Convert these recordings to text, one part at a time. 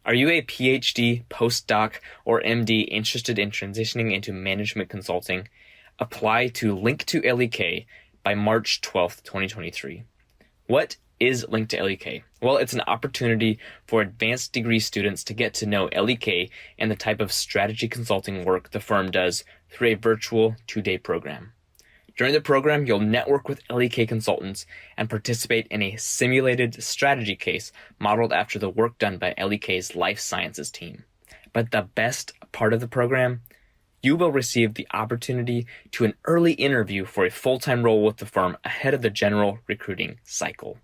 Are you a PhD, postdoc, or MD interested in transitioning into management consulting? Apply to Link to LEK by March 12th, 2023. What is Link to LEK? Well, it's an opportunity for advanced degree students to get to know LEK and the type of strategy consulting work the firm does through a virtual 2-day program. During the program, you'll network with LEK consultants and participate in a simulated strategy case modeled after the work done by LEK's life sciences team. But the best part of the program, you will receive the opportunity to an early interview for a full-time role with the firm ahead of the general recruiting cycle.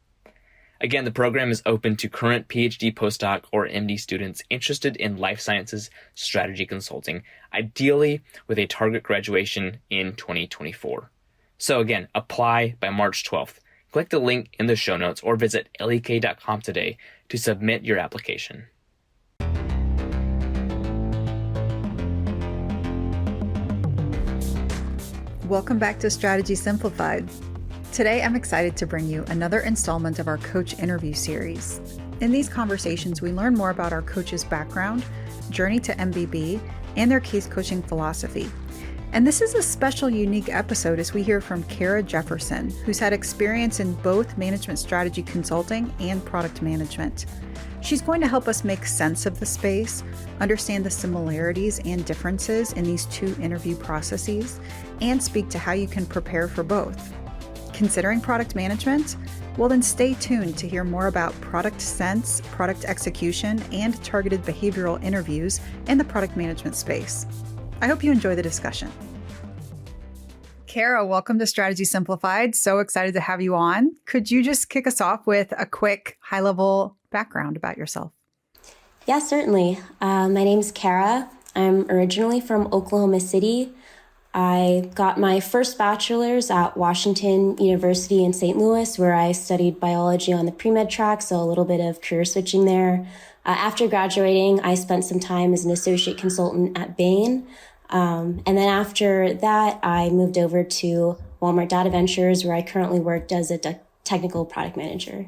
Again, the program is open to current PhD, postdoc, or MD students interested in life sciences strategy consulting, ideally with a target graduation in 2024. So again, apply by March 12th. Click the link in the show notes or visit lek.com today to submit your application. Welcome back to Strategy Simplified. Today, I'm excited to bring you another installment of our coach interview series. In these conversations, we learn more about our coach's background, journey to MBB, and their case coaching philosophy. And this is a special, unique episode as we hear from Cara Jefferson, who's had experience in both management strategy consulting and product management. She's going to help us make sense of the space, understand the similarities and differences in these two interview processes, and speak to how you can prepare for both. Considering product management? Well, then stay tuned to hear more about product sense, product execution, and targeted behavioral interviews in the product management space. I hope you enjoy the discussion. Cara, welcome to Strategy Simplified. So excited to have you on. Could you just kick us off with a quick high-level background about yourself? Yeah, certainly. My name's Cara. I'm originally from Oklahoma City. I got my first bachelor's at Washington University in St. Louis, where I studied biology on the pre-med track, so a little bit of career switching there. After graduating, I spent some time as an associate consultant at Bain. And then after that, I moved over to Walmart Data Ventures, where I currently worked as a technical product manager.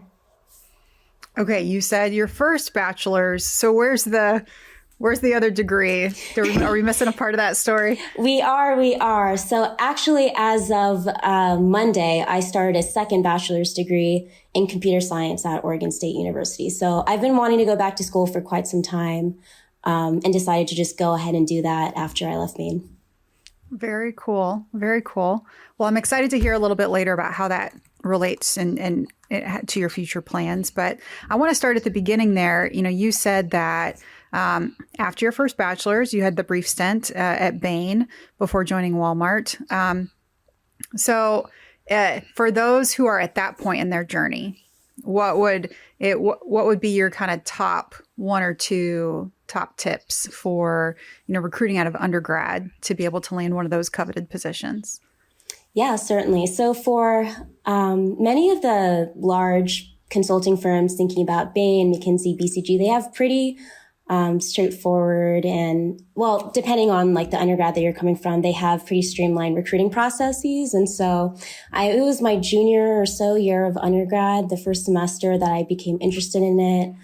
Okay, you said your first bachelor's. So where's the other degree? Are we missing a part of that story? We are. So actually, as of Monday, I started a second bachelor's degree in computer science at Oregon State University. So I've been wanting to go back to school for quite some time and decided to just go ahead and do that after I left Maine. Very cool. Very cool. Well, I'm excited to hear a little bit later about how that relates and to your future plans. But I want to start at the beginning there. You said that after your first bachelor's, you had the brief stint at Bain before joining Walmart. So for those who are at that point in their journey, what would be your kind of top one or two top tips for, recruiting out of undergrad to be able to land one of those coveted positions? Yeah, certainly. So for many of the large consulting firms thinking about Bain, McKinsey, BCG, they have pretty straightforward and, well, depending on like the undergrad that you're coming from, they have pretty streamlined recruiting processes. And so it was my junior or so year of undergrad, the first semester that I became interested in it.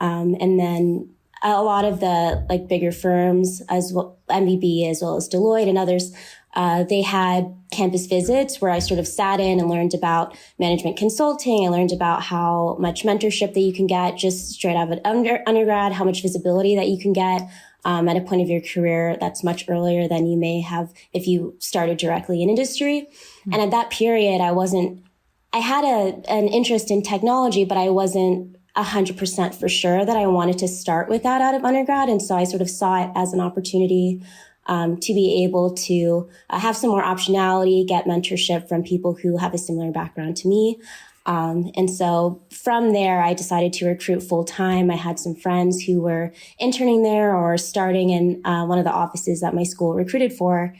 And then a lot of the like bigger firms as well, MBB as well as Deloitte and others, they had campus visits where I sort of sat in and learned about management consulting. I learned about how much mentorship that you can get just straight out of undergrad, how much visibility that you can get at a point of your career that's much earlier than you may have if you started directly in industry. Mm-hmm. And at that period, I had an interest in technology, but I wasn't 100% for sure that I wanted to start with that out of undergrad. And so I sort of saw it as an opportunity to be able to have some more optionality, get mentorship from people who have a similar background to me. And so from there, I decided to recruit full time. I had some friends who were interning there or starting in one of the offices that my school recruited for.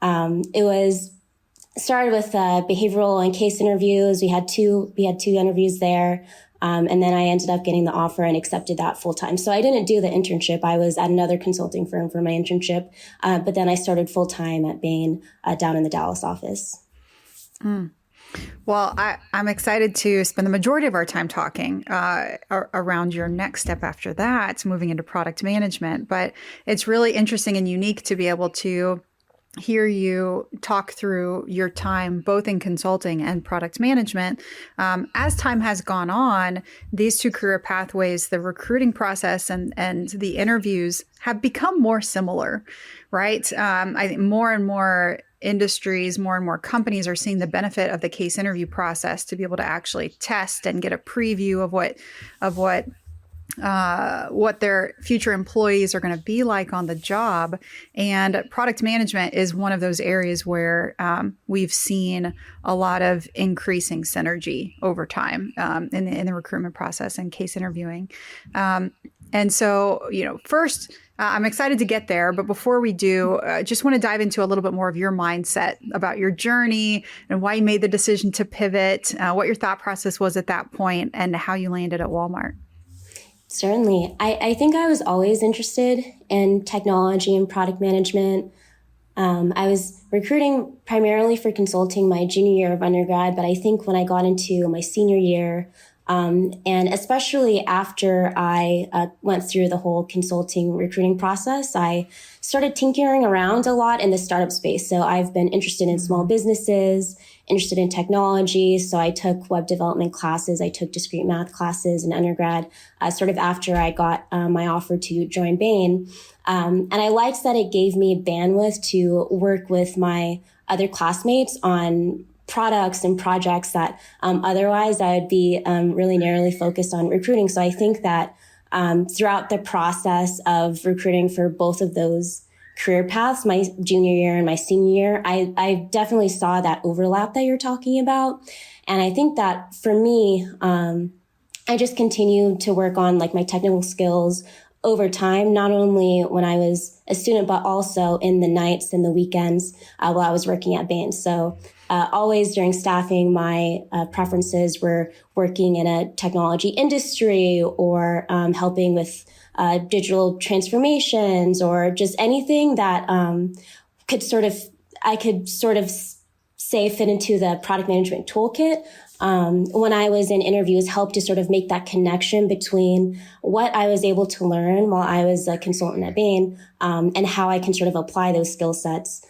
It started with behavioral and case interviews. We had two interviews there. And then I ended up getting the offer and accepted that full time. So I didn't do the internship. I was at another consulting firm for my internship. But then I started full time at Bain down in the Dallas office. Mm. Well, I'm excited to spend the majority of our time talking around your next step after that, moving into product management. But it's really interesting and unique to be able to hear you talk through your time both in consulting and product management. As time has gone on, these two career pathways, the recruiting process and the interviews, have become more similar, right? I think more and more industries, more and more companies are seeing the benefit of the case interview process to be able to actually test and get a preview of what their future employees are going to be like on the job. And product management is one of those areas where we've seen a lot of increasing synergy over time in the recruitment process and case interviewing. And so, first, I'm excited to get there. But before we do, just want to dive into a little bit more of your mindset about your journey and why you made the decision to pivot, what your thought process was at that point, and how you landed at Walmart. Certainly. I think I was always interested in technology and product management. I was recruiting primarily for consulting my junior year of undergrad, but I think when I got into my senior year, and especially after I went through the whole consulting recruiting process, I started tinkering around a lot in the startup space. So I've been interested in small businesses, interested in technology. So I took web development classes. I took discrete math classes in undergrad, sort of after I got my offer to join Bain. And I liked that it gave me bandwidth to work with my other classmates on products and projects that otherwise I would be really narrowly focused on recruiting. So I think that throughout the process of recruiting for both of those career paths, my junior year and my senior year, I definitely saw that overlap that you're talking about. And I think that for me, I just continued to work on like my technical skills over time, not only when I was a student, but also in the nights and the weekends while I was working at Bain. So always during staffing, my preferences were working in a technology industry or helping with digital transformations or just anything that I could sort of say fit into the product management toolkit. When I was in interviews, helped to sort of make that connection between what I was able to learn while I was a consultant at Bain and how I can sort of apply those skill sets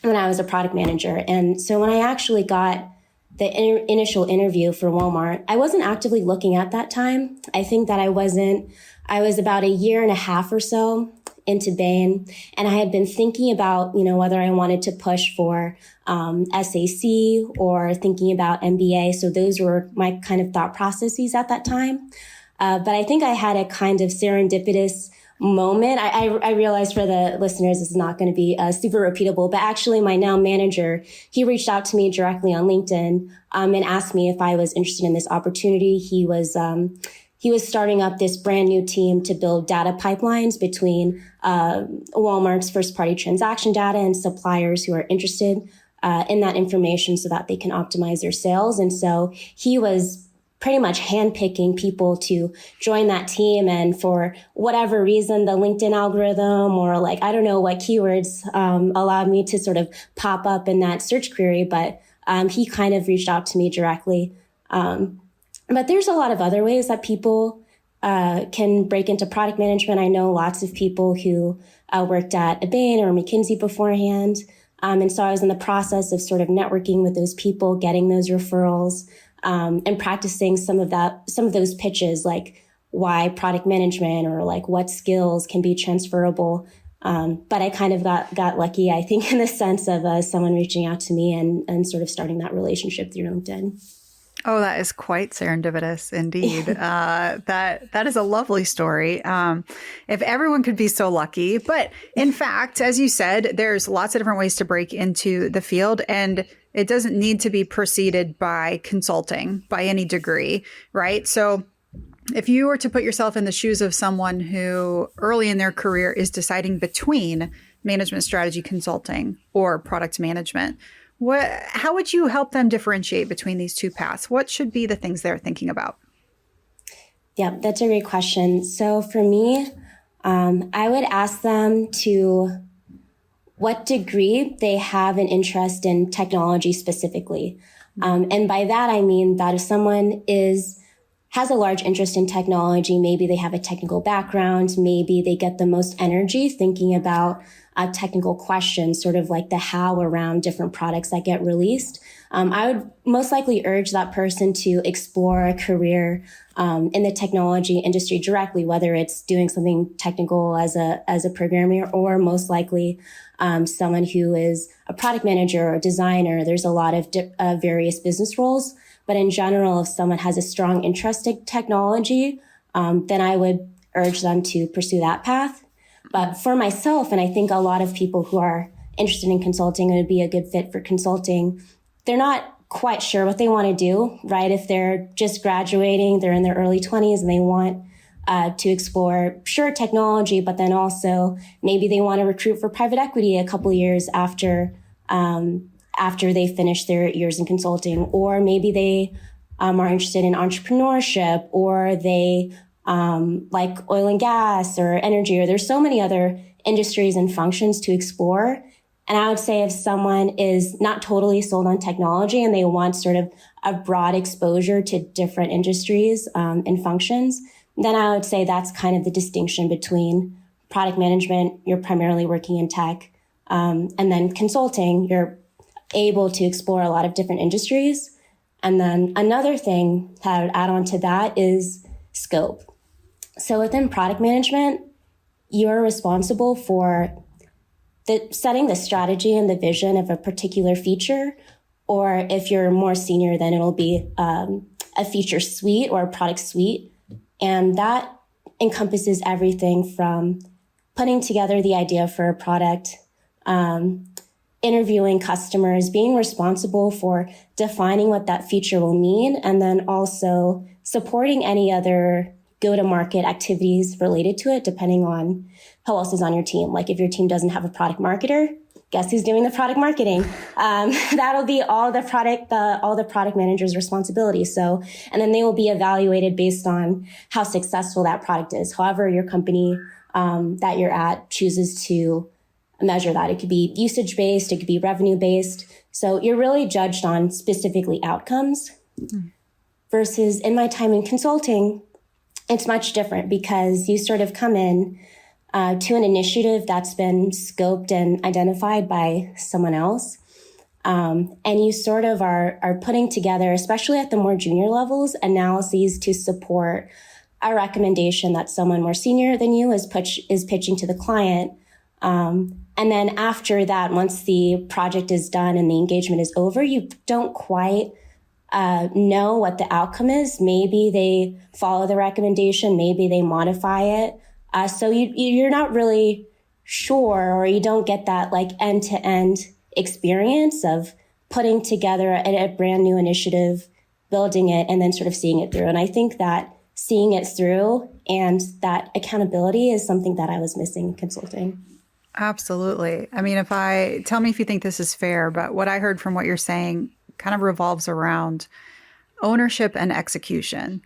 when I was a product manager. And so when I actually got the initial interview for Walmart, I wasn't actively looking at that time. I think that I was about a year and a half or so into Bain, and I had been thinking about, whether I wanted to push for SAC or thinking about MBA. So those were my kind of thought processes at that time. But I think I had a kind of serendipitous moment. I realized for the listeners, this is not going to be super repeatable, but actually my now manager, he reached out to me directly on LinkedIn and asked me if I was interested in this opportunity. He was starting up this brand new team to build data pipelines between Walmart's first party transaction data and suppliers who are interested in that information so that they can optimize their sales. And so he was pretty much handpicking people to join that team. And for whatever reason, the LinkedIn algorithm or I don't know what keywords allowed me to sort of pop up in that search query. But he kind of reached out to me directly. But there's a lot of other ways that people can break into product management. I know lots of people who worked at a Bain or McKinsey beforehand. And so I was in the process of sort of networking with those people, getting those referrals, and practicing some of those pitches, like why product management or like what skills can be transferable. But I kind of got lucky, I think, in the sense of someone reaching out to me and sort of starting that relationship through LinkedIn. Oh, that is quite serendipitous indeed. That is a lovely story. If everyone could be so lucky, but in fact, as you said, there's lots of different ways to break into the field, and it doesn't need to be preceded by consulting by any degree, right? So if you were to put yourself in the shoes of someone who early in their career is deciding between management strategy consulting or product management, how would you help them differentiate between these two paths? What should be the things they're thinking about? Yeah, that's a great question. So for me, I would ask them to what degree they have an interest in technology specifically. And by that, I mean that if someone has a large interest in technology, maybe they have a technical background, maybe they get the most energy thinking about technical questions, sort of like the how around different products that get released. I would most likely urge that person to explore a career in the technology industry directly, whether it's doing something technical as a programmer, or most likely someone who is a product manager or designer. There's a lot of various business roles. But in general, if someone has a strong interest in technology, then I would urge them to pursue that path. But for myself, and I think a lot of people who are interested in consulting and would be a good fit for consulting, they're not quite sure what they want to do, right? If they're just graduating, they're in their early 20s and they want to explore, sure, technology, but then also maybe they want to recruit for private equity a couple years after they finish their years in consulting, or maybe they are interested in entrepreneurship, or they like oil and gas or energy, or there's so many other industries and functions to explore. And I would say if someone is not totally sold on technology and they want sort of a broad exposure to different industries and functions, then I would say that's kind of the distinction between product management, you're primarily working in tech, and then consulting, you're able to explore a lot of different industries. And then another thing that I would add on to that is scope. So within product management, you're responsible for setting the strategy and the vision of a particular feature, or if you're more senior, then it'll be a feature suite or a product suite. And that encompasses everything from putting together the idea for a product, interviewing customers, being responsible for defining what that feature will mean, and then also supporting any other go-to-market activities related to it, depending on who else is on your team. Like if your team doesn't have a product marketer, guess who's doing the product marketing? That'll be all the product manager's responsibility. So, and then they will be evaluated based on how successful that product is. However, your company that you're at chooses to measure that. It could be usage-based, it could be revenue-based. So you're really judged on specifically outcomes. Versus in my time in consulting, it's much different because you sort of come in to an initiative that's been scoped and identified by someone else. And you sort of are putting together, especially at the more junior levels, analyses to support a recommendation that someone more senior than you is pitching to the client. And then after that, once the project is done and the engagement is over, you don't quite know what the outcome is. Maybe they follow the recommendation, maybe they modify it. So you're not really sure, or you don't get that like end-to-end experience of putting together a brand new initiative, building it, and then sort of seeing it through. And I think that seeing it through and that accountability is something that I was missing in consulting. Absolutely. I mean, tell me if you think this is fair, but what I heard from what you're saying kind of revolves around ownership and execution.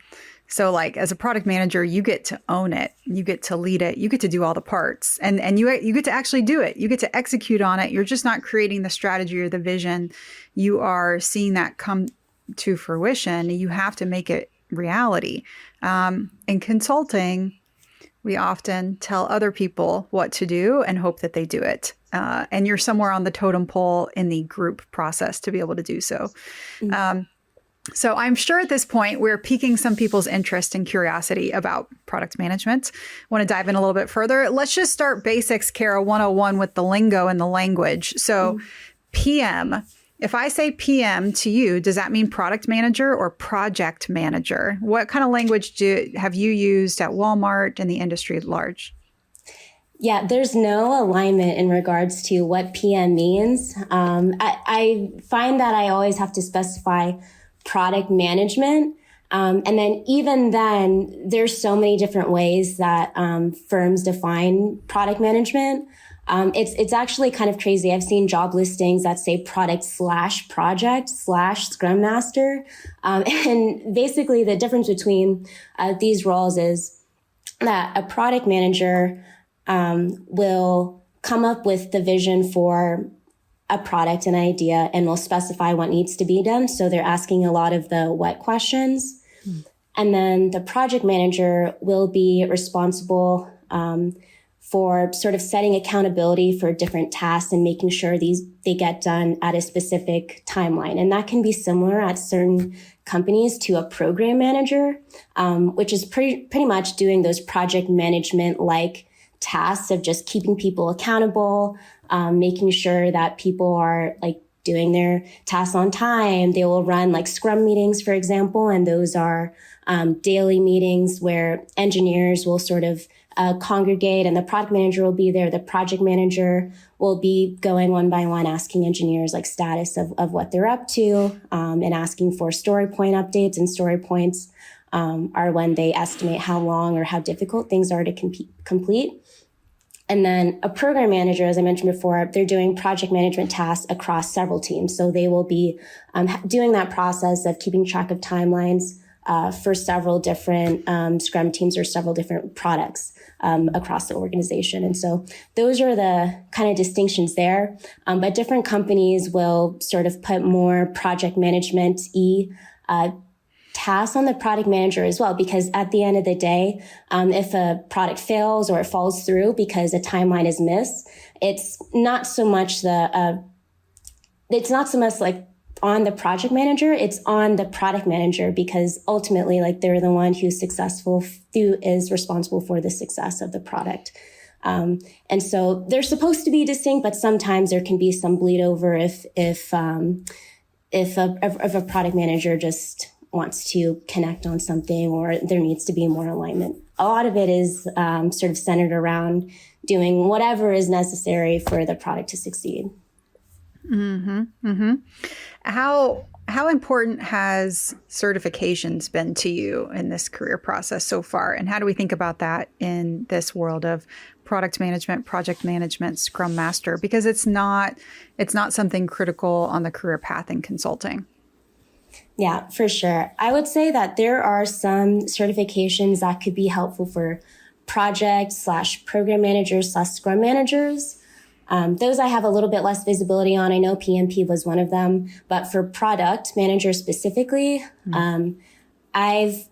So like as a product manager, you get to own it, you get to lead it, you get to do all the parts, and you get to actually do it. You get to execute on it. You're just not creating the strategy or the vision. You are seeing that come to fruition. You have to make it reality. In consulting, we often tell other people what to do and hope that they do it. And you're somewhere on the totem pole in the group process to be able to do so. So I'm sure at this point, we're piquing some people's interest and curiosity about product management. Want to dive in a little bit further? Let's just start basics, Cara 101, with the lingo and the language. So PM, if I say PM to you, does that mean product manager or project manager? What kind of language have you used at Walmart and the industry at large? Yeah, there's no alignment in regards to what PM means. I find that I always have to specify product management. And then even then, there's so many different ways that firms define product management. It's actually kind of crazy. I've seen job listings that say product/project/Scrum Master. And basically the difference between these roles is that a product manager will come up with the vision for a product, an idea, and will specify what needs to be done. So they're asking a lot of the what questions. And then the project manager will be responsible for sort of setting accountability for different tasks and making sure they get done at a specific timeline. And that can be similar at certain companies to a program manager, which is pretty much doing those project management like tasks of just keeping people accountable, making sure that people are like doing their tasks on time. They will run like Scrum meetings, for example, and those are daily meetings where engineers will sort of congregate, and the product manager will be there. The project manager will be going one by one, asking engineers like status of what they're up to, and asking for story point updates. And story points are when they estimate how long or how difficult things are to complete. And then a program manager, as I mentioned before, they're doing project management tasks across several teams. So they will be doing that process of keeping track of timelines for several different Scrum teams or several different products across the organization. And so those are the kind of distinctions there. But different companies will sort of put more project management-y tasks on the product manager as well, because at the end of the day, if a product fails or it falls through because a timeline is missed, it's not so much like on the project manager, it's on the product manager, because ultimately, like, they're the one who is responsible for the success of the product. And so they're supposed to be distinct, but sometimes there can be some bleed over if a product manager just wants to connect on something, or there needs to be more alignment. A lot of it is sort of centered around doing whatever is necessary for the product to succeed. Mm-hmm. Mm-hmm. How important has certifications been to you in this career process so far? And how do we think about that in this world of product management, project management, Scrum Master? Because it's not something critical on the career path in consulting. Yeah, for sure. I would say that there are some certifications that could be helpful for project/program managers/Scrum managers. Those I have a little bit less visibility on. I know PMP was one of them, but for product managers specifically, I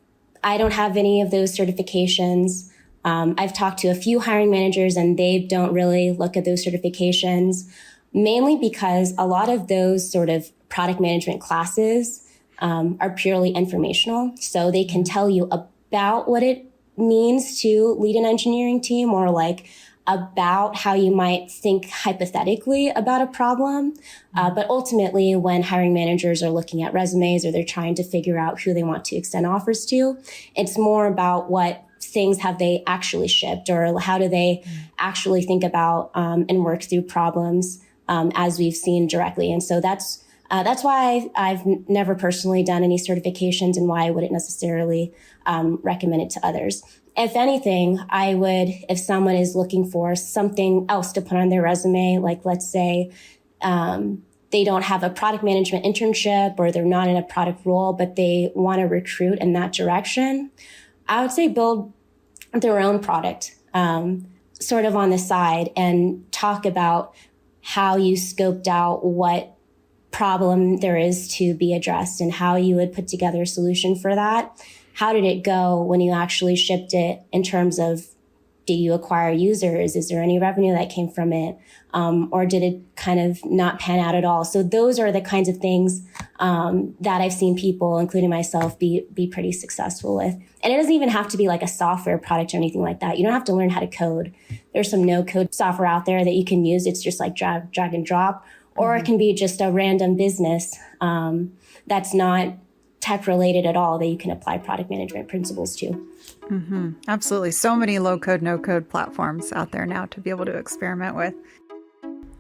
don't have any of those certifications. I've talked to a few hiring managers and they don't really look at those certifications, mainly because a lot of those sort of product management classes are purely informational. So they can tell you about what it means to lead an engineering team, or like about how you might think hypothetically about a problem. But ultimately, when hiring managers are looking at resumes or they're trying to figure out who they want to extend offers to, it's more about what things have they actually shipped, or how do they actually think about and work through problems as we've seen directly. And so that's why I've never personally done any certifications, and why I wouldn't necessarily recommend it to others. If anything, I would, if someone is looking for something else to put on their resume, like let's say they don't have a product management internship, or they're not in a product role, but they want to recruit in that direction, I would say build their own product sort of on the side, and talk about how you scoped out what problem there is to be addressed and how you would put together a solution for that. How did it go when you actually shipped it, in terms of, did you acquire users? Is there any revenue that came from it? Or did it kind of not pan out at all? So those are the kinds of things that I've seen people, including myself, be pretty successful with. And it doesn't even have to be like a software product or anything like that. You don't have to learn how to code. There's some no-code software out there that you can use. It's just like drag and drop. Or it can be just a random business that's not tech related at all, that you can apply product management principles to. Mm-hmm. Absolutely. So many low code, no code platforms out there now to be able to experiment with.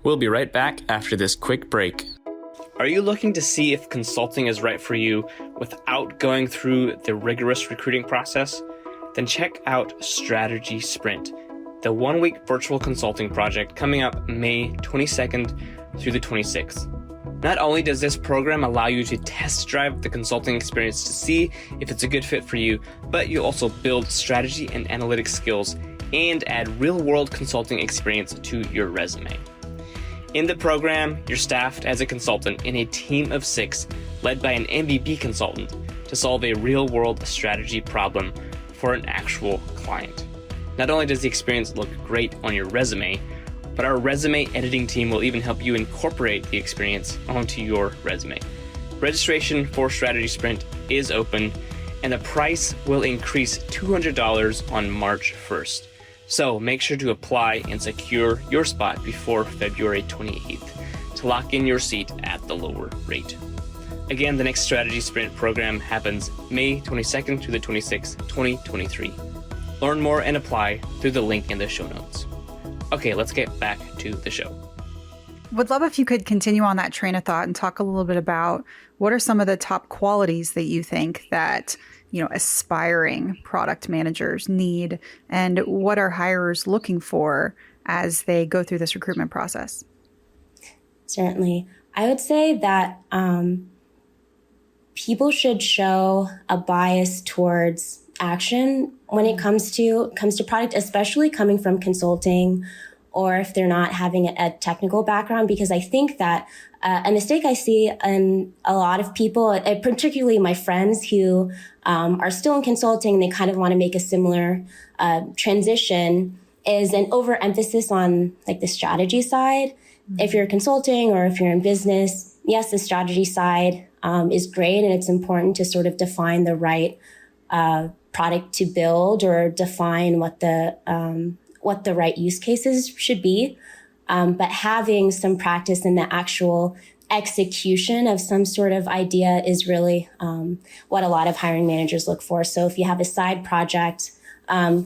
We'll be right back after this quick break. Are you looking to see if consulting is right for you without going through the rigorous recruiting process? Then check out Strategy Sprint, the 1-week virtual consulting project coming up May 22nd through the 26th. Not only does this program allow you to test drive the consulting experience to see if it's a good fit for you, but you also build strategy and analytics skills and add real-world consulting experience to your resume. In the program, you're staffed as a consultant in a team of 6 led by an MBB consultant to solve a real-world strategy problem for an actual client. Not only does the experience look great on your resume, but our resume editing team will even help you incorporate the experience onto your resume. Registration for Strategy Sprint is open, and the price will increase $200 on March 1st. So make sure to apply and secure your spot before February 28th to lock in your seat at the lower rate. Again, the next Strategy Sprint program happens May 22nd to the 26th, 2023. Learn more and apply through the link in the show notes. Okay, let's get back to the show. Would love if you could continue on that train of thought and talk a little bit about what are some of the top qualities that you think that, aspiring product managers need, and what are hirers looking for as they go through this recruitment process? Certainly. I would say that people should show a bias towards action when it comes to product, especially coming from consulting, or if they're not having a technical background, because I think that a mistake I see in a lot of people, particularly my friends who are still in consulting and they kind of want to make a similar transition, is an overemphasis on like the strategy side. Mm-hmm. If you're consulting or if you're in business, yes, the strategy side is great, and it's important to sort of define the right product to build or define what the right use cases should be. But having some practice in the actual execution of some sort of idea is really what a lot of hiring managers look for. So if you have a side project,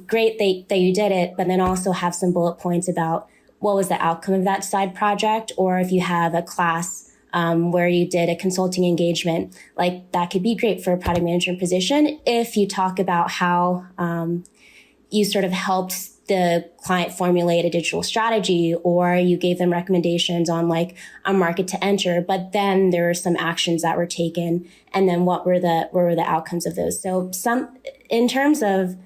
great that you did it, but then also have some bullet points about what was the outcome of that side project. Or if you have a class where you did a consulting engagement, like that could be great for a product management position. If you talk about how you sort of helped the client formulate a digital strategy, or you gave them recommendations on like a market to enter, but then there are some actions that were taken, and then what were the outcomes of those. So in terms of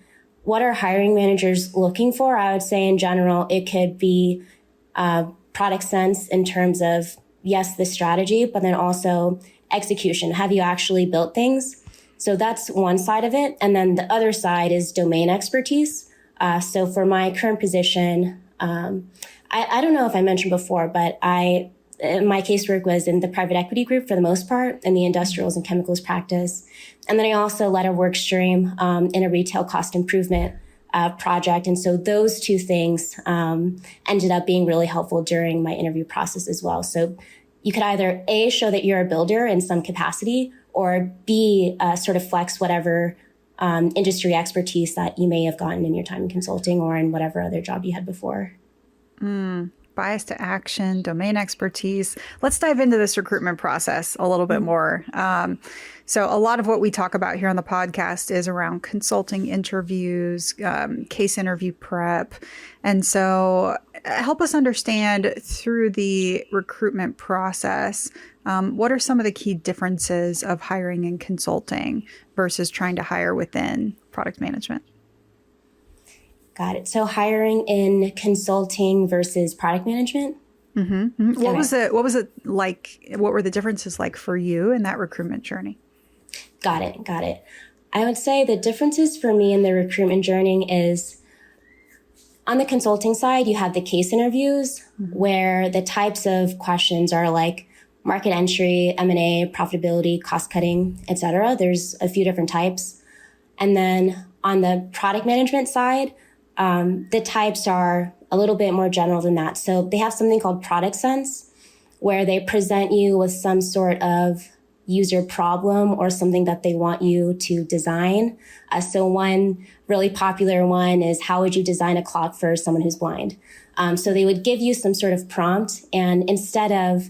what are hiring managers looking for, I would say in general, it could be product sense in terms of, yes, the strategy, but then also execution. Have you actually built things? So that's one side of it. And then the other side is domain expertise. So for my current position, I don't know if I mentioned before, but my casework was in the private equity group for the most part, in the industrials and chemicals practice. And then I also led a work stream in a retail cost improvement project. And so those two things ended up being really helpful during my interview process as well. So you could either A, show that you're a builder in some capacity, or B, sort of flex whatever industry expertise that you may have gotten in your time in consulting or in whatever other job you had before. Bias to action, domain expertise. Let's dive into this recruitment process a little bit more. So a lot of what we talk about here on the podcast is around consulting interviews, case interview prep. And so help us understand through the recruitment process, what are some of the key differences of hiring in consulting versus trying to hire within product management? Got it. So hiring in consulting versus product management. Mm-hmm. Mm-hmm. What was it like? What were the differences like for you in that recruitment journey? Got it. I would say the differences for me in the recruitment journey is on the consulting side, you have the case interviews where the types of questions are like market entry, M&A, profitability, cost cutting, et cetera. There's a few different types. And then on the product management side, the types are a little bit more general than that. So they have something called product sense, where they present you with some sort of user problem or something that they want you to design. So one really popular one is, how would you design a clock for someone who's blind? So they would give you some sort of prompt, and instead of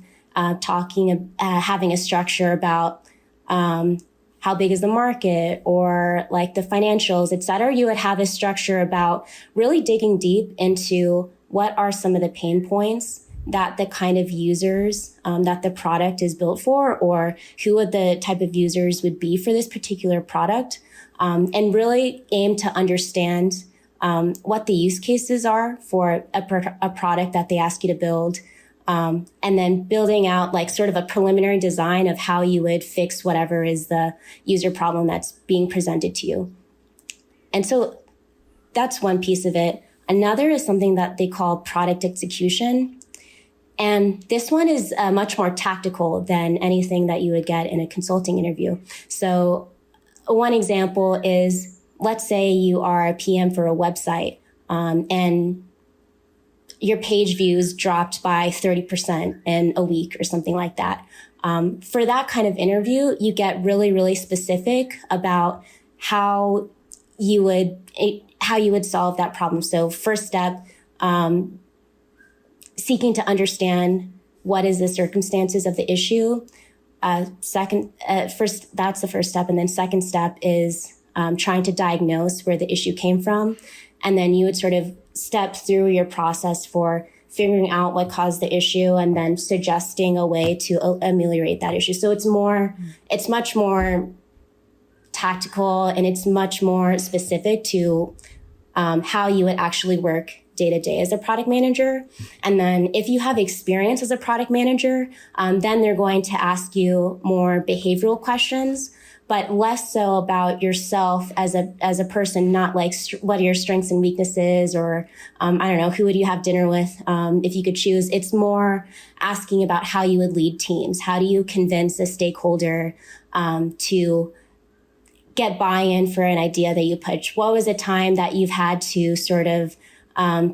having a structure about how big is the market or like the financials, et cetera, you would have a structure about really digging deep into what are some of the pain points that the kind of users that the product is built for, or who would the type of users would be for this particular product, and really aim to understand what the use cases are for a product that they ask you to build, and then building out like sort of a preliminary design of how you would fix whatever is the user problem that's being presented to you. And so that's one piece of it. Another is something that they call product execution. And this one is much more tactical than anything that you would get in a consulting interview. So one example is, let's say you are a PM for a website, and your page views dropped by 30% in a week or something like that. For that kind of interview, you get really, really specific about how you would solve that problem. So first step, seeking to understand what is the circumstances of the issue. First, that's the first step. And then second step is trying to diagnose where the issue came from. And then you would sort of step through your process for figuring out what caused the issue and then suggesting a way to ameliorate that issue. So it's much more tactical, and it's much more specific to how you would actually work day to day as a product manager. And then if you have experience as a product manager, then they're going to ask you more behavioral questions, but less so about yourself as a person, not like what are your strengths and weaknesses, or I don't know, who would you have dinner with if you could choose. It's more asking about how you would lead teams. How do you convince a stakeholder to get buy-in for an idea that you pitch? What was a time that you've had to sort of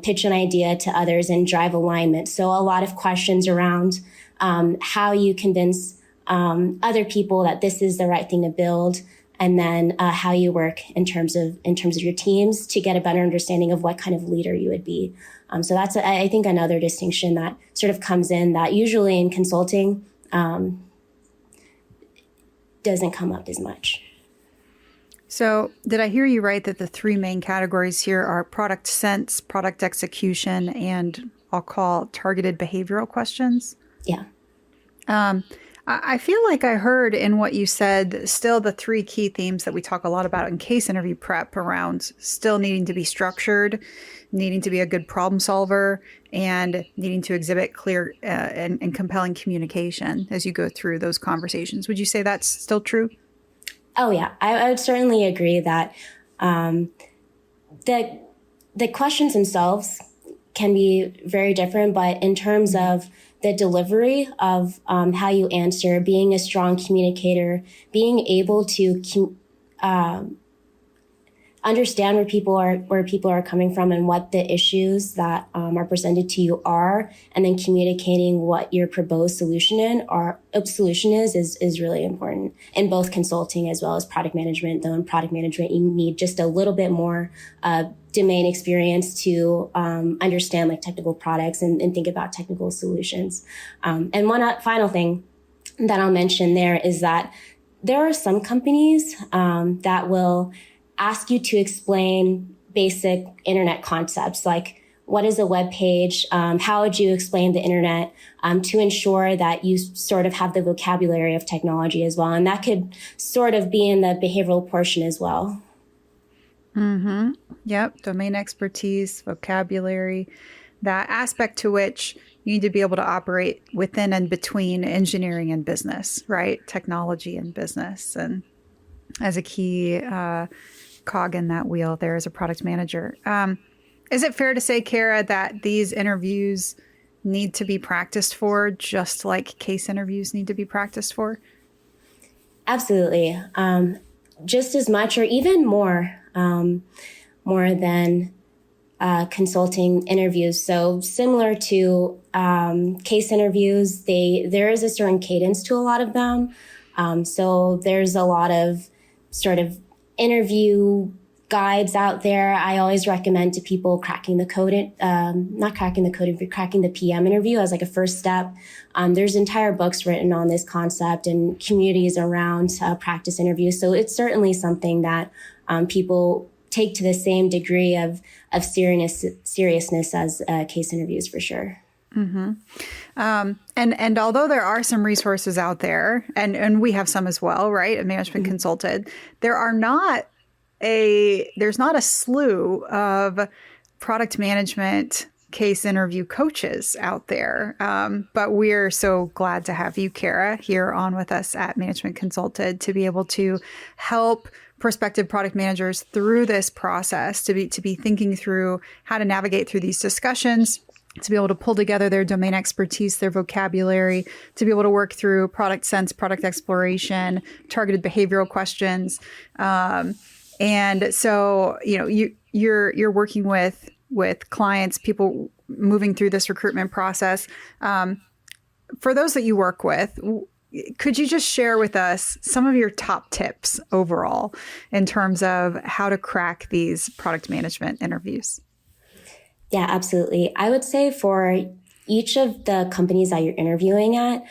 pitch an idea to others and drive alignment? So a lot of questions around how you convince other people that this is the right thing to build, and then how you work in terms of your teams to get a better understanding of what kind of leader you would be. So that's I think another distinction that sort of comes in that usually in consulting doesn't come up as much. So did I hear you right that the three main categories here are product sense, product execution, and I'll call targeted behavioral questions? Yeah. I feel like I heard in what you said still the three key themes that we talk a lot about in case interview prep around still needing to be structured, needing to be a good problem solver, and needing to exhibit clear and compelling communication as you go through those conversations. Would you say that's still true? Oh, yeah. I would certainly agree that the questions themselves can be very different, but in terms of the delivery of how you answer, being a strong communicator, being able to understand where people are coming from and what the issues that are presented to you are, and then communicating what your proposed solution is really important in both consulting as well as product management. Though in product management, you need just a little bit more domain experience to understand like technical products and think about technical solutions. And one final thing that I'll mention there is that there are some companies that will ask you to explain basic internet concepts, like what is a web page? How would you explain the internet to ensure that you sort of have the vocabulary of technology as well? And that could sort of be in the behavioral portion as well. Mm-hmm. Yep. Domain expertise, vocabulary, that aspect to which you need to be able to operate within and between engineering and business, right? Technology and business. And as a key cog in that wheel there as a product manager. Is it fair to say, Cara, that these interviews need to be practiced for just like case interviews need to be practiced for? Absolutely. Just as much or even more than consulting interviews. So similar to case interviews, there is a certain cadence to a lot of them. So there's a lot of sort of interview guides out there. I always recommend to people cracking the PM interview as like a first step. There's entire books written on this concept and communities around practice interviews. So it's certainly something that people take to the same degree of seriousness as case interviews for sure. Mm-hmm. And although there are some resources out there, and we have some as well, right? At Management Mm-hmm. Consulted, there's not a slew of product management case interview coaches out there. But we're so glad to have you, Cara, here on with us at Management Consulted to be able to help prospective product managers through this process, to be thinking through how to navigate through these discussions, to be able to pull together their domain expertise, their vocabulary, to be able to work through product sense, product exploration, targeted behavioral questions. And so, you're working with clients, people moving through this recruitment process. For those that you work with, could you just share with us some of your top tips overall in terms of how to crack these product management interviews? Yeah, absolutely. I would say for each of the companies that you're interviewing at,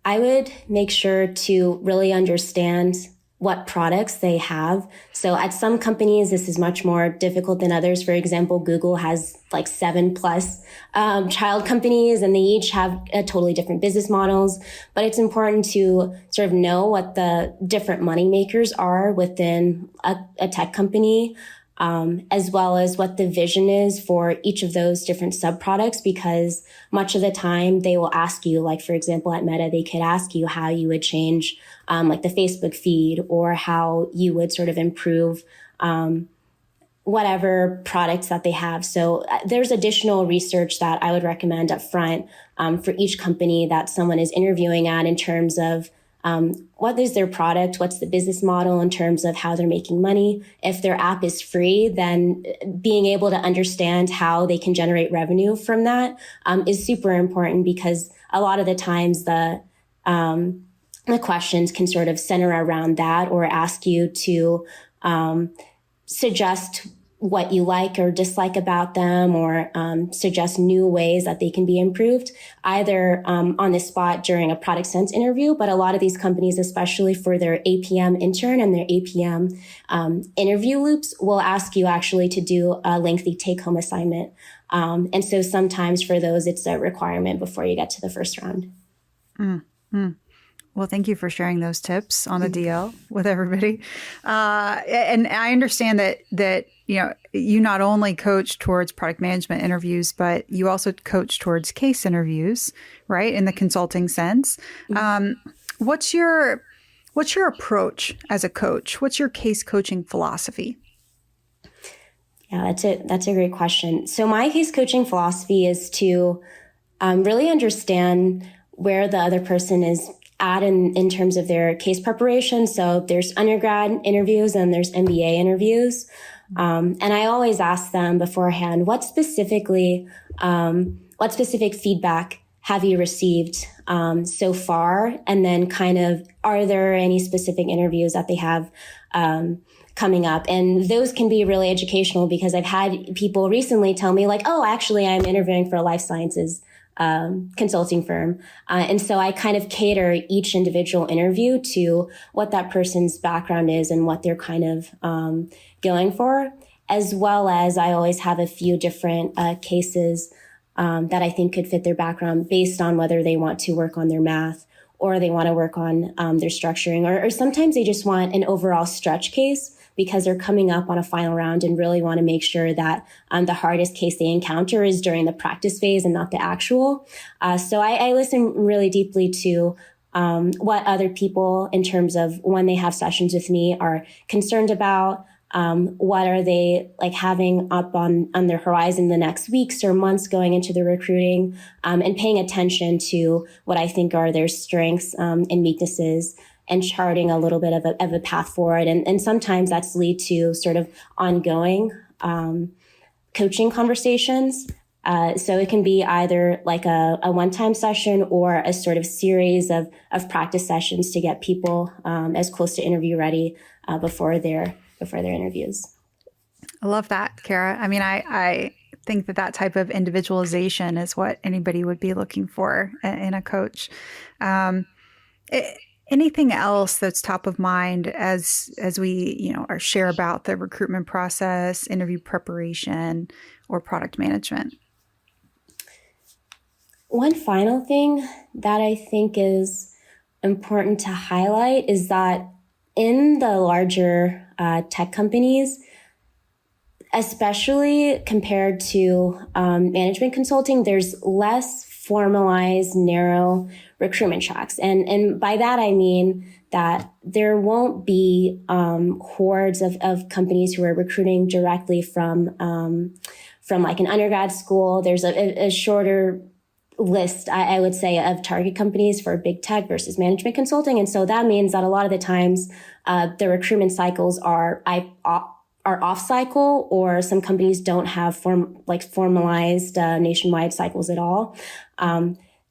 I would make sure to really understand what products they have. So at some companies, this is much more difficult than others. For example, Google has like 7+ child companies, and they each have totally different business models. But it's important to sort of know what the different money makers are within a tech company, as well as what the vision is for each of those different sub-products, because much of the time they will ask you, like, for example, at Meta, they could ask you how you would change like the Facebook feed, or how you would sort of improve whatever products that they have. So there's additional research that I would recommend up front for each company that someone is interviewing at, in terms of what is their product, what's the business model in terms of how they're making money. If their app is free, then being able to understand how they can generate revenue from that is super important, because a lot of the times the questions can sort of center around that, or ask you to suggest what you like or dislike about them, or suggest new ways that they can be improved, either on the spot during a product sense interview. But a lot of these companies, especially for their APM intern and their APM interview loops, will ask you actually to do a lengthy take-home assignment. And so sometimes for those, it's a requirement before you get to the first round. Mm-hmm. Well, thank you for sharing those tips on the DL with everybody. And I understand that you not only coach towards product management interviews, but you also coach towards case interviews, right? In the consulting sense. What's your approach as a coach? What's your case coaching philosophy? Yeah, that's a great question. So my case coaching philosophy is to really understand where the other person is at in terms of their case preparation. So there's undergrad interviews and there's MBA interviews. And I always ask them beforehand, what specific feedback have you received so far? And then kind of, are there any specific interviews that they have coming up? And those can be really educational, because I've had people recently tell me, like, oh, actually, I'm interviewing for a life sciences consulting firm. And so I kind of cater each individual interview to what that person's background is and what they're kind of going for, as well as I always have a few different cases that I think could fit their background, based on whether they want to work on their math, or they want to work on their structuring, or sometimes they just want an overall stretch case, because they're coming up on a final round and really want to make sure that the hardest case they encounter is during the practice phase and not the actual. So I listen really deeply to what other people, in terms of when they have sessions with me, are concerned about. What are they like having up on their horizon the next weeks or months going into the recruiting, and paying attention to what I think are their strengths and weaknesses, and charting a little bit of a path forward. And sometimes that's lead to sort of ongoing coaching conversations. So it can be either like a one-time session, or a sort of series of practice sessions to get people as close to interview ready before their interviews. I love that, Cara. I mean, I think that type of individualization is what anybody would be looking for in a coach. Anything else that's top of mind as we, share about the recruitment process, interview preparation, or product management? One final thing that I think is important to highlight is that in the larger tech companies, especially compared to management consulting, there's less formalized, narrow recruitment tracks. And by that, I mean that there won't be hordes of companies who are recruiting directly from like an undergrad school. There's a shorter list, I would say, of target companies for big tech versus management consulting. And so that means that a lot of the times the recruitment cycles are off cycle, or some companies don't have formalized nationwide cycles at all.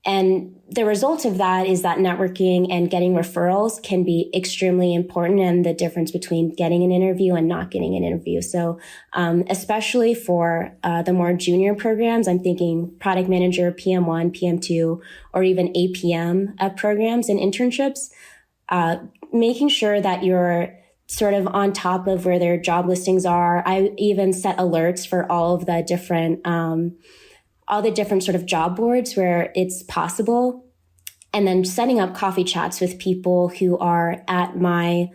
And the result of that is that networking and getting referrals can be extremely important, and the difference between getting an interview and not getting an interview. So, especially for the more junior programs, I'm thinking product manager, PM1, PM2, or even APM programs and internships, making sure that you're sort of on top of where their job listings are. I even set alerts for all the different sort of job boards where it's possible. And then setting up coffee chats with people who are at my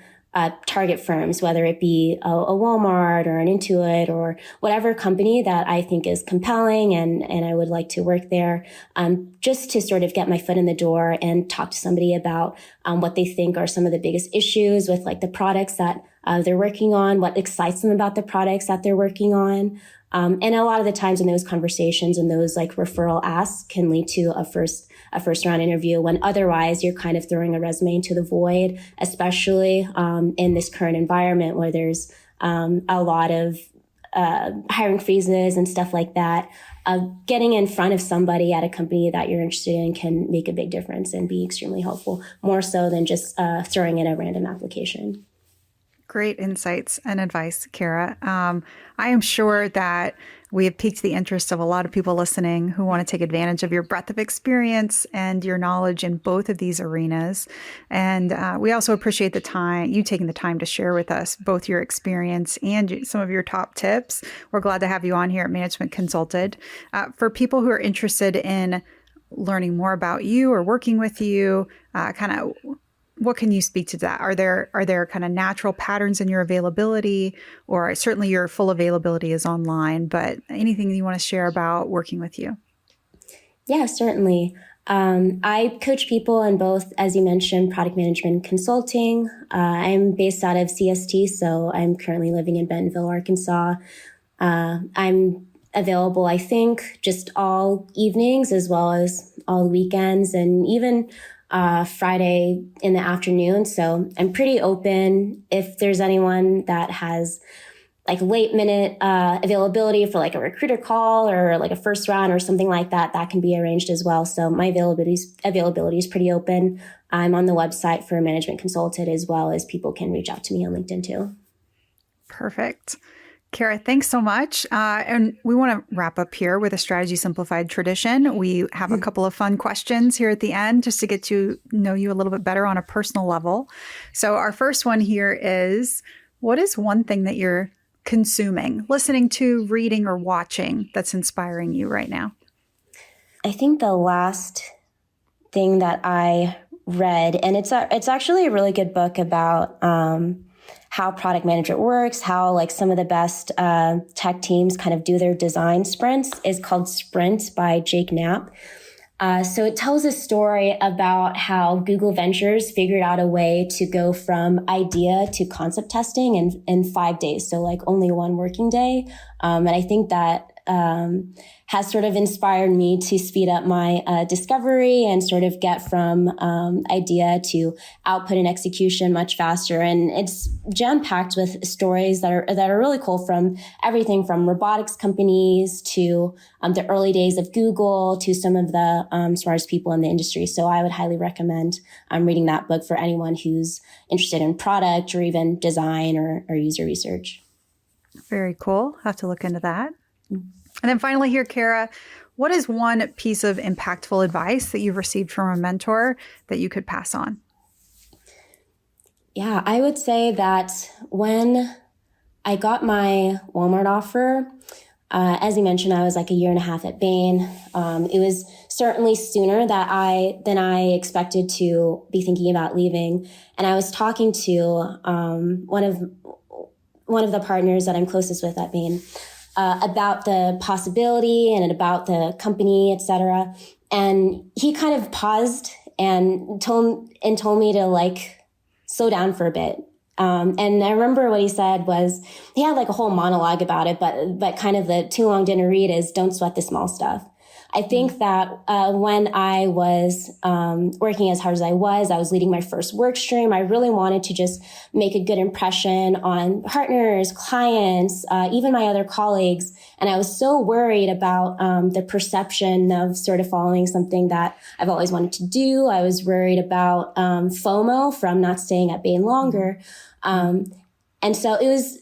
target firms, whether it be a Walmart or an Intuit or whatever company that I think is compelling and I would like to work there, just to sort of get my foot in the door and talk to somebody about what they think are some of the biggest issues with like the products that they're working on, what excites them about the products that they're working on. And a lot of the times in those conversations and those like referral asks can lead to a first round interview, when otherwise you're kind of throwing a resume into the void, especially in this current environment where there's a lot of hiring freezes and stuff like that. Getting in front of somebody at a company that you're interested in can make a big difference and be extremely helpful, more so than just throwing in a random application. Great insights and advice, Cara. I am sure that we have piqued the interest of a lot of people listening who want to take advantage of your breadth of experience and your knowledge in both of these arenas. And we also appreciate you taking the time to share with us both your experience and some of your top tips. We're glad to have you on here at Management Consulted. For people who are interested in learning more about you or working with you, what can you speak to that? Are there kind of natural patterns in your availability, or certainly your full availability is online, but anything you want to share about working with you? Yeah, certainly. I coach people in both, as you mentioned, product management consulting. I'm based out of CST, so I'm currently living in Bentonville, Arkansas. I'm available, I think, just all evenings as well as all weekends, and even Friday in the afternoon. So I'm pretty open. If there's anyone that has like late minute availability for like a recruiter call or like a first round or something like that, that can be arranged as well. So my availability is pretty open. I'm on the website for Management Consulted, as well as people can reach out to me on LinkedIn too. Perfect. Cara, thanks so much. And we want to wrap up here with a Strategy Simplified tradition. We have a couple of fun questions here at the end just to get to know you a little bit better on a personal level. So our first one here is, what is one thing that you're consuming, listening to, reading, or watching that's inspiring you right now? I think the last thing that I read, and it's actually a really good book about how product management works, how like some of the best tech teams kind of do their design sprints, is called Sprint by Jake Knapp. So it tells a story about how Google Ventures figured out a way to go from idea to concept testing in 5 days. So like only one working day. And I think that has sort of inspired me to speed up my discovery and sort of get from idea to output and execution much faster. And it's jam-packed with stories that are really cool, from everything from robotics companies to the early days of Google to some of the smartest people in the industry. So I would highly recommend reading that book for anyone who's interested in product or even design or user research. Very cool. I'll have to look into that. And then finally here, Cara, what is one piece of impactful advice that you've received from a mentor that you could pass on? Yeah, I would say that when I got my Walmart offer, as you mentioned, I was like a year and a half at Bain. It was certainly sooner than I expected to be thinking about leaving. And I was talking to one one of the partners that I'm closest with at Bain, about the possibility and about the company, et cetera. And he kind of paused and told me to like slow down for a bit. And I remember what he said was, he had like a whole monologue about it, but kind of the too long didn't read is don't sweat the small stuff. I think that when I was working as hard as I was leading my first work stream. I really wanted to just make a good impression on partners, clients, even my other colleagues. And I was so worried about the perception of sort of following something that I've always wanted to do. I was worried about FOMO from not staying at Bain longer. And so it was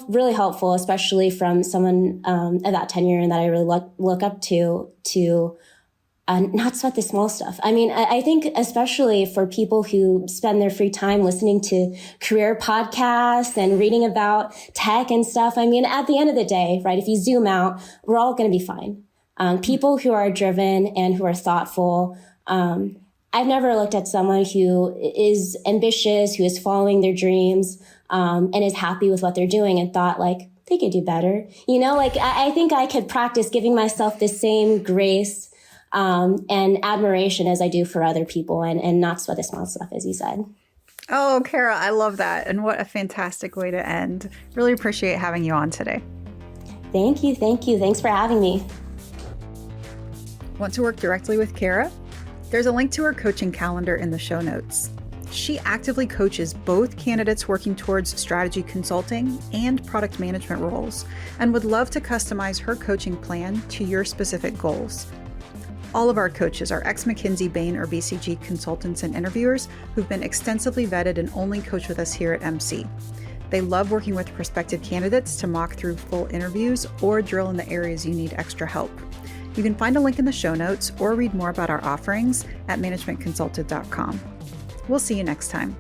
really helpful, especially from someone of that tenure and that I really look up to not sweat the small stuff. I mean, I think especially for people who spend their free time listening to career podcasts and reading about tech and stuff. I mean, at the end of the day, right, if you zoom out, we're all going to be fine. People who are driven and who are thoughtful. I've never looked at someone who is ambitious, who is following their dreams, and is happy with what they're doing and thought like, they could do better. You know, like I think I could practice giving myself the same grace, and admiration as I do for other people and not sweat the small stuff, as you said. Oh, Cara, I love that. And what a fantastic way to end. Really appreciate having you on today. Thank you. Thanks for having me. Want to work directly with Cara? There's a link to her coaching calendar in the show notes. She actively coaches both candidates working towards strategy consulting and product management roles, and would love to customize her coaching plan to your specific goals. All of our coaches are ex-McKinsey, Bain, or BCG consultants and interviewers who've been extensively vetted and only coach with us here at MC. They love working with prospective candidates to mock through full interviews or drill in the areas you need extra help. You can find a link in the show notes or read more about our offerings at managementconsulted.com. We'll see you next time.